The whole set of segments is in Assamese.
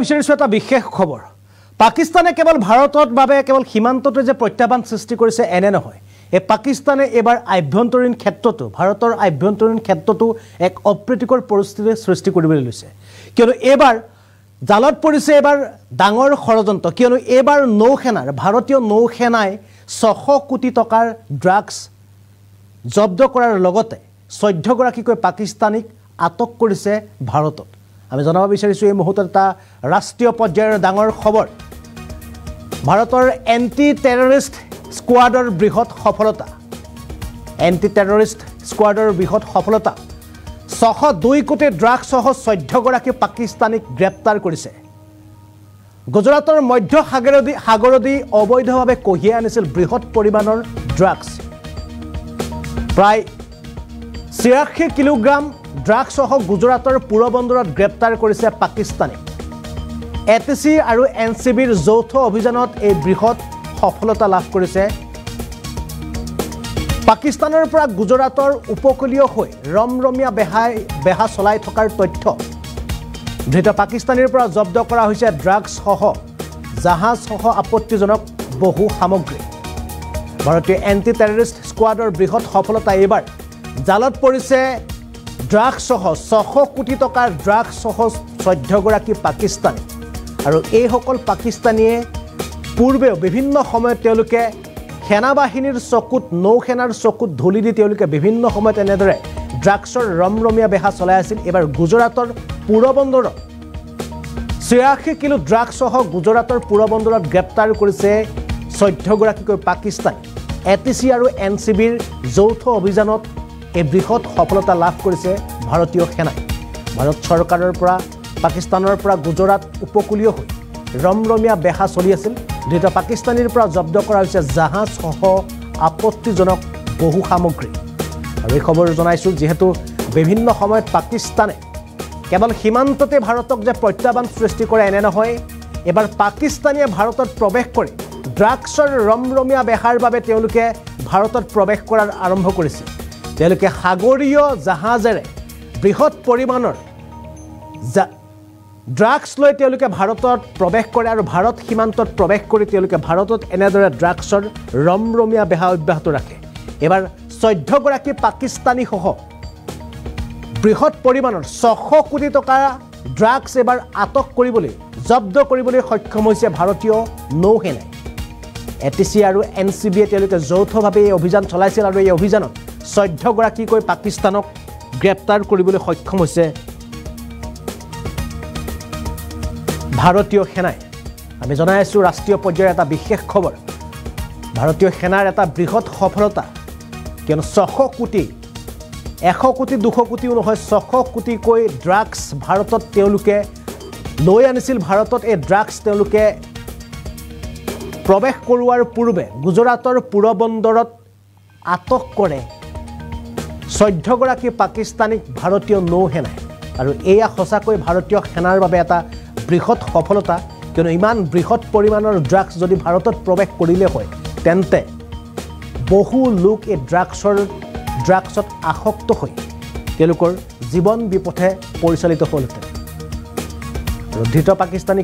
বিচাৰিছো এটা বিশেষ খবৰ পাকিস্তানে কেৱল ভাৰতৰ বাবে কেৱল সীমান্ততে যে প্ৰত্যাহ্বান সৃষ্টি কৰিছে এনে নহয় এই পাকিস্তানে এবাৰ আভ্যন্তৰীণ ক্ষেত্ৰতো ভাৰতৰ আভ্যন্তৰীণ ক্ষেত্ৰতো এক অপ্ৰীতিকৰ পৰিস্থিতি সৃষ্টি কৰিবলৈ লৈছে কিয়নো এবাৰ জালত পৰিছে এবাৰ ডাঙৰ ষড়যন্ত্ৰ কিয়নো এবাৰ নৌসেনাৰ ভাৰতীয় নৌসেনাই 600 কোটি টকাৰ ড্ৰাগছ জব্দ কৰাৰ লগতে 14 গৰাকীকৈ পাকিস্তানীক আটক কৰিছে ভাৰতত আমি জনাব বিচাৰিছো এই মুহূৰ্তত এটা ৰাষ্ট্ৰীয় পৰ্যায়ৰ ডাঙৰ খবৰ ভাৰতৰ এন্টি টেৰৰিষ্ট স্কোৱাডৰ বৃহৎ সফলতা এন্টি টেৰৰিষ্ট স্কোৱাডৰ বৃহৎ সফলতা 602 কোটি ড্ৰাগছ সহ 14 গৰাকী পাকিস্তানীক গ্ৰেপ্তাৰ কৰিছে গুজৰাটৰ মধ্য সাগৰদি অবৈধভাৱে কঢ়িয়াই আনিছিল বৃহৎ পৰিমাণৰ ড্ৰাগছ প্ৰায় 86 কিলোগ্ৰাম ড্ৰাগছ সহ গুজৰাটৰ পুৰবন্দৰত গ্ৰেপ্তাৰ কৰিছে পাকিস্তানে এটিসি আৰু এনসিবিৰ যৌথ অভিযানত এই বৃহৎ সফলতা লাভ কৰিছে পাকিস্তানৰ পৰা গুজৰাটৰ উপকূলীয় হৈ ৰমৰমীয়া বেহা চলাই থকাৰ তথ্য ধৃত পাকিস্তানীৰ পৰা জব্দ কৰা হৈছে ড্ৰাগছ সহ জাহাজ সহ আপত্তিজনক বহু সামগ্ৰী ভাৰতীয় এন্টি টেৰৰিষ্ট স্কোৱাডৰ বৃহৎ সফলতা এবাৰ জালত পৰিছে ড্ৰাগছ সহ 600 কোটি টকাৰ ড্ৰাগছ সহ 14 গৰাকী পাকিস্তানী আৰু এই সকল পাকিস্তানীয়ে পূৰ্বেও বিভিন্ন সময়ত তেওঁলোকে সেনাবাহিনীৰ চকুত নৌসেনাৰ চকুত ধুলি দি তেওঁলোকে বিভিন্ন সময়ত এনেদৰে ড্ৰাগছৰ ৰমৰমীয়া বেহা চলাই আছিল এবাৰ গুজৰাটৰ পুৰবন্দৰত 86 কিলো ড্ৰাগছ সহ গুজৰাটৰ পুৰবন্দৰত গ্ৰেপ্তাৰ কৰিছে 14 গৰাকীকৈ পাকিস্তানী এটিসি আৰু এনসিবিৰ যৌথ অভিযানত এই বৃহৎ সফলতা লাভ কৰিছে ভাৰতীয় সেনাই ভাৰত চৰকাৰৰ পৰা পাকিস্তানৰ পৰা গুজৰাট উপকূলীয় হৈ ৰমৰমীয়া বেহা চলি আছিল ধৃত পাকিস্তানীৰ পৰা জব্দ কৰা হৈছে জাহাজ সহ আপত্তিজনক বহু সামগ্ৰী আৰু এই খবৰ জনাইছো যেহেতু বিভিন্ন সময়ত পাকিস্তানে কেৱল সীমান্ততে ভাৰতক যে প্ৰত্যাহ্বান সৃষ্টি কৰে এনে নহয় এবাৰ পাকিস্তানীয়ে ভাৰতত প্ৰৱেশ কৰি ড্ৰাগছৰ ৰমৰমীয়া বেহাৰ বাবে তেওঁলোকে ভাৰতত প্ৰৱেশ কৰাৰ আৰম্ভ কৰিছে তেওঁলোকে সাগৰীয় জাহাজেৰে বৃহৎ পৰিমাণৰ ড্ৰাগছ লৈ তেওঁলোকে ভাৰতত প্ৰৱেশ কৰে আৰু ভাৰত সীমান্তত প্ৰৱেশ কৰি তেওঁলোকে ভাৰতত এনেদৰে ড্ৰাগছৰ ৰমৰমীয়া বেহা অব্যাহত ৰাখে এবাৰ 14 গৰাকী পাকিস্তানী সহ বৃহৎ পৰিমাণৰ 600 কোটি টকা ড্ৰাগছ এবাৰ আটক কৰিবলৈ জব্দ কৰিবলৈ সক্ষম হৈছে ভাৰতীয় নৌসেনাই এটিসি আৰু এনসিবিয়ে তেওঁলোকে যৌথভাৱে এই অভিযান চলাইছিল আৰু এই অভিযানত 14 গৰাকীকৈ পাকিস্তানক গ্ৰেপ্তাৰ কৰিবলৈ সক্ষম হৈছে ভাৰতীয় সেনাই আমি জনাই আছো ৰাষ্ট্ৰীয় পৰ্যায়ৰ এটা বিশেষ খবৰ ভাৰতীয় সেনাৰ এটা বৃহৎ সফলতা কিয়নো 600 কোটি 100 কোটি 200 কোটিও নহয় 600 কোটিকৈ ড্ৰাগছ ভাৰতত তেওঁলোকে লৈ আনিছিল ভাৰতত এই ড্ৰাগছ তেওঁলোকে প্ৰৱেশ কৰোৱাৰ পূৰ্বে গুজৰাটৰ পুৰবন্দৰত আটক কৰে 14 গৰাকী পাকিস্তানীক ভাৰতীয় নৌসেনাই আৰু এয়া সঁচাকৈ ভাৰতীয় সেনাৰ বাবে এটা বৃহৎ সফলতা কিয়নো ইমান বৃহৎ পৰিমাণৰ ড্ৰাগছ যদি ভাৰতত প্ৰৱেশ কৰিলে হয় তেন্তে বহু লোক এই ড্ৰাগছত আসক্ত হৈ তেওঁলোকৰ জীৱন বিপথে পৰিচালিত হ'লহেঁতেন আৰু ধৃত পাকিস্তানী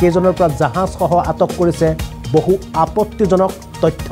কেইজনৰ পৰা জাহাজ সহ আটক কৰিছে বহু আপত্তিজনক তথ্য